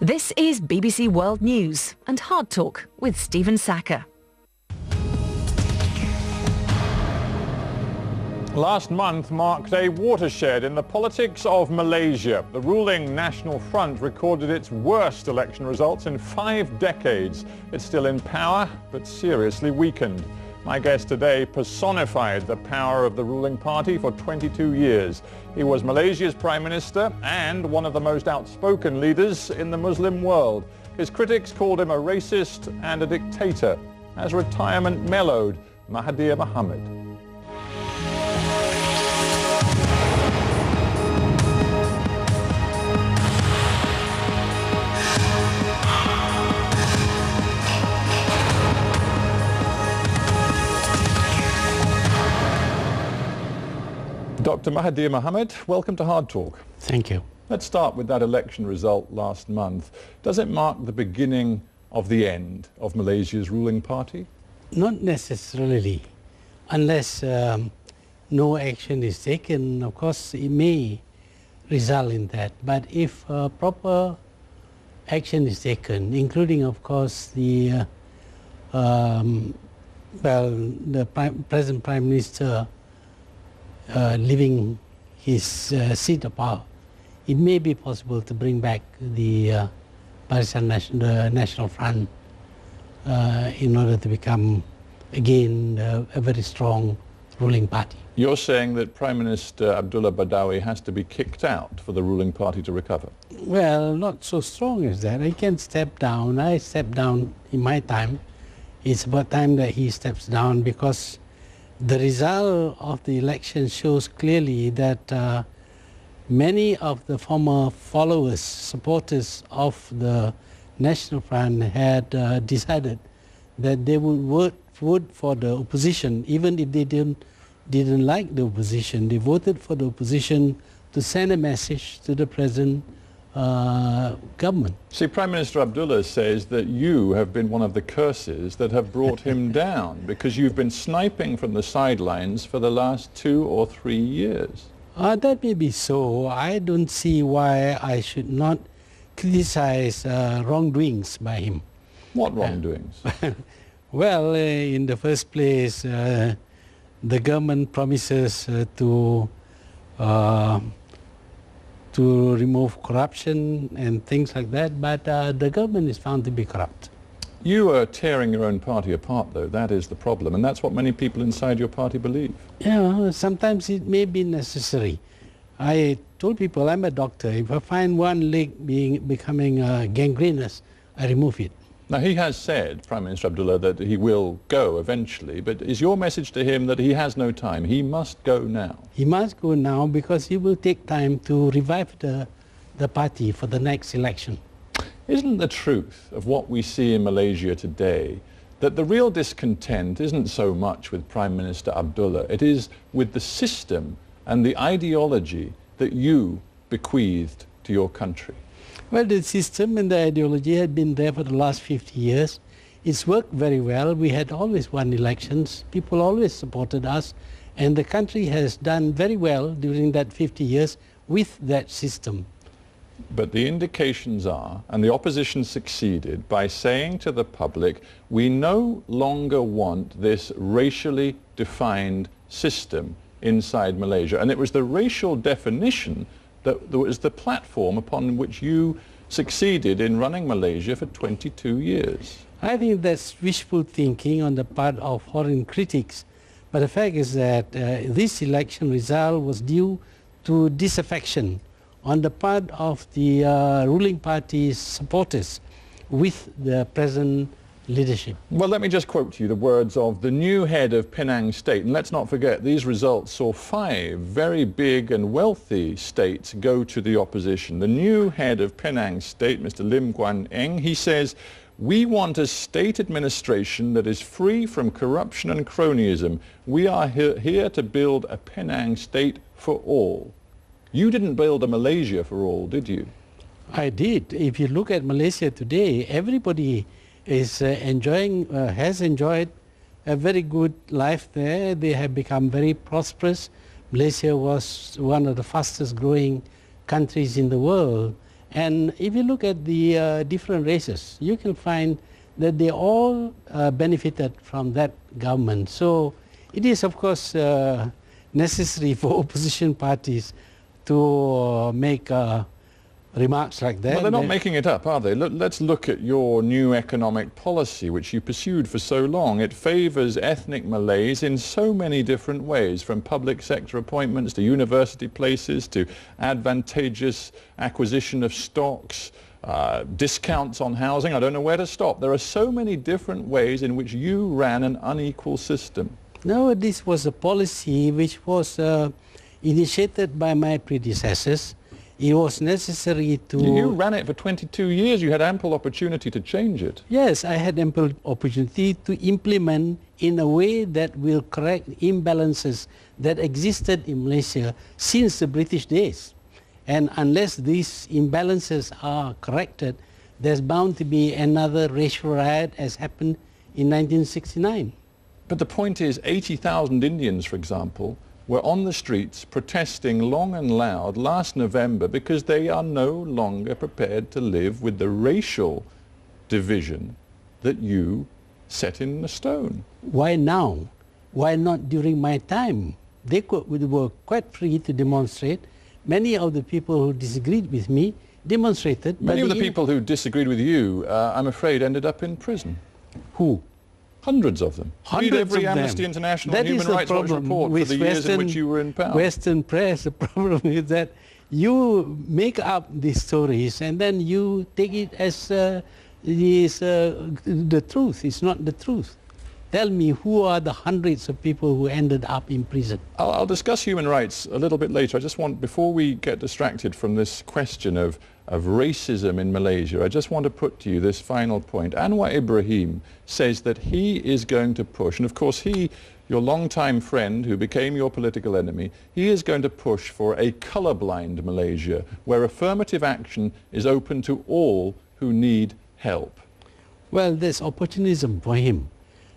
This is BBC World News and Hard Talk with Stephen Sackur. Last month marked a watershed in the politics of Malaysia. The ruling National Front recorded its worst election results in 5 decades. It's still in power, but seriously weakened. My guest today personified the power of the ruling party for 22 years. He was Malaysia's Prime Minister and one of the most outspoken leaders in the Muslim world. His critics called him a racist and a dictator. As retirement mellowed, Mahathir Mohamad. Dr. Mahathir Mohamad, welcome to Hard Talk. Thank you. Let's start with that election result last month. Does it mark the beginning of the end of Malaysia's ruling party? Not necessarily. Unless no action is taken, of course, it may result in that. But if proper action is taken, including, of course, the present Prime Minister leaving his seat of power, it may be possible to bring back the Barisan National Front in order to become again a very strong ruling party. You're saying that Prime Minister Abdullah Badawi has to be kicked out for the ruling party to recover? Well, not so strong as that. He can step down. I stepped down in my time. It's about time that he steps down, because the result of the election shows clearly that many of the former followers, supporters of the National Front had decided that they would vote for the opposition, even if they didn't like the opposition. They voted for the opposition to send a message to the present government. See, Prime Minister Abdullah says that you have been one of the curses that have brought him down, because you've been sniping from the sidelines for the last 2 or 3 years. That may be so. I don't see why I should not criticize wrongdoings by him. What wrongdoings? Well, in the first place, the government promises to remove corruption and things like that, but the government is found to be corrupt. You are tearing your own party apart, though. That is the problem, and that's what many people inside your party believe. Yeah, sometimes it may be necessary. I told people I'm a doctor. If I find one leg becoming gangrenous, I remove it. Now, he has said, Prime Minister Abdullah, that he will go eventually, but is your message to him that he has no time? He must go now? He must go now, because he will take time to revive the party for the next election. Isn't the truth of what we see in Malaysia today that the real discontent isn't so much with Prime Minister Abdullah, it is with the system and the ideology that you bequeathed to your country? Well, the system and the ideology had been there for the last 50 years. It's worked very well. We had always won elections. People always supported us. And the country has done very well during that 50 years with that system. But the indications are, and the opposition succeeded by saying to the public, we no longer want this racially defined system inside Malaysia. And it was the racial definition that was the platform upon which you succeeded in running Malaysia for 22 years. I think that's wishful thinking on the part of foreign critics. But the fact is that this election result was due to disaffection on the part of the ruling party's supporters with the present leadership. Well, let me just quote to you the words of the new head of Penang State. And let's not forget, these results saw 5 very big and wealthy states go to the opposition. The new head of Penang State, Mr. Lim Guan Eng, he says, we want a state administration that is free from corruption and cronyism. We are here to build a Penang State for all. You didn't build a Malaysia for all, did you? I did. If you look at Malaysia today, everybody is has enjoyed a very good life there. They have become very prosperous. Malaysia was one of the fastest growing countries in the world. And if you look at the different races, you can find that they all benefited from that government. So it is, of course, necessary for opposition parties to make remarks like that. Well, they're not making it up, are they? Let's look at your new economic policy, which you pursued for so long. It favours ethnic Malays in so many different ways, from public sector appointments to university places to advantageous acquisition of stocks, discounts on housing. I don't know where to stop. There are so many different ways in which you ran an unequal system. No, this was a policy which was initiated by my predecessors. It was necessary to... You ran it for 22 years. You had ample opportunity to change it. Yes, I had ample opportunity to implement in a way that will correct imbalances that existed in Malaysia since the British days. And unless these imbalances are corrected, there's bound to be another racial riot as happened in 1969. But the point is, 80,000 Indians, for example, were on the streets protesting long and loud last November because they are no longer prepared to live with the racial division that you set in the stone. Why now? Why not during my time? They were quite free to demonstrate. Many of the people who disagreed with me demonstrated. Many of the people who disagreed with you, I'm afraid, ended up in prison. Who? Hundreds of them. Hundreds Read every of them. Amnesty International That and Human Rights Watch report for the years in which you were in power. Western press, the problem is that you make up these stories and then you take it as the truth. It's not the truth. Tell me, who are the hundreds of people who ended up in prison? I'll discuss human rights a little bit later. I just want, before we get distracted from this question of racism in Malaysia, I just want to put to you this final point. Anwar Ibrahim says that he is going to push, and of course he, your longtime friend who became your political enemy, he is going to push for a colourblind Malaysia where affirmative action is open to all who need help. Well, there's opportunism for him.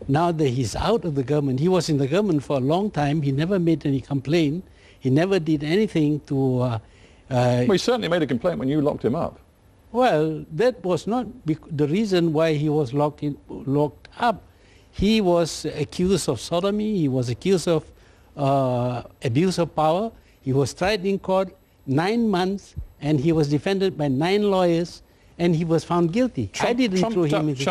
Now that he's out of the government, he was in the government for a long time, he never made any complaint, he never did anything to... well, he certainly made a complaint when you locked him up. Well, that was not the reason why he was locked up. He was accused of sodomy, he was accused of abuse of power, he was tried in court 9 months, and he was defended by 9 lawyers, and he was found guilty. I didn't throw him into...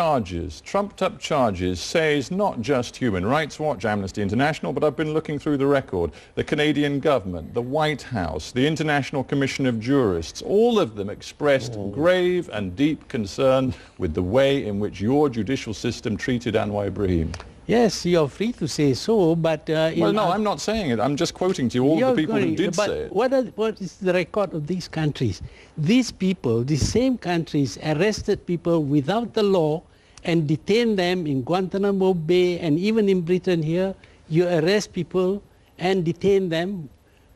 Trumped up charges says not just Human Rights Watch, Amnesty International, but I've been looking through the record, the Canadian government, the White House, the International Commission of Jurists, all of them expressed grave and deep concern with the way in which your judicial system treated Anwar Ibrahim. Yes, you're free to say so, but... well, no, I'm not saying it. I'm just quoting to you all the people who did say it. What is the record of these countries? These people, these same countries, arrested people without the law and detained them in Guantanamo Bay, and even in Britain here, you arrest people and detain them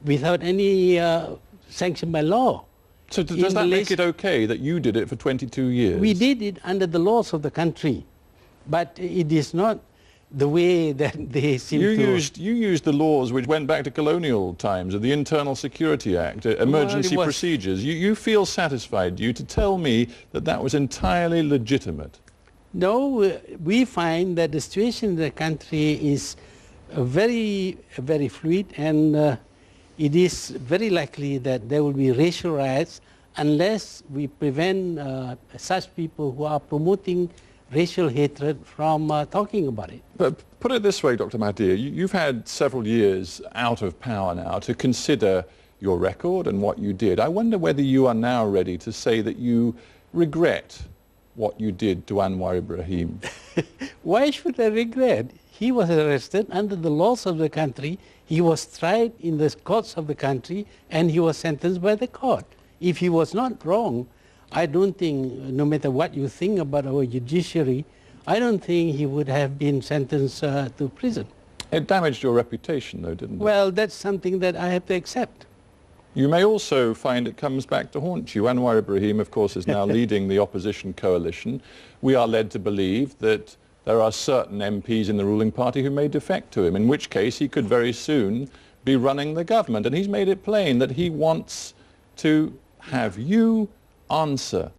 without any sanction by law. So does that make it okay that you did it for 22 years? We did it under the laws of the country, but it is not the way that they seem to... You used the laws which went back to colonial times, of the Internal Security Act, emergency procedures. You feel satisfied, do you, to tell me that that was entirely legitimate? No, we find that the situation in the country is very, very fluid, and it is very likely that there will be racial riots unless we prevent such people who are promoting racial hatred from talking about it. But put it this way, Dr. Mahathir, you've had several years out of power now to consider your record and what you did. I wonder whether you are now ready to say that you regret what you did to Anwar Ibrahim. Why should I regret? He was arrested under the laws of the country, he was tried in the courts of the country, and he was sentenced by the court. If he was not wrong, I don't think, no matter what you think about our judiciary, I don't think he would have been sentenced to prison. It damaged your reputation, though, didn't it? Well, that's something that I have to accept. You may also find it comes back to haunt you. Anwar Ibrahim, of course, is now leading the opposition coalition. We are led to believe that there are certain MPs in the ruling party who may defect to him, in which case he could very soon be running the government. And he's made it plain that he wants to have you answer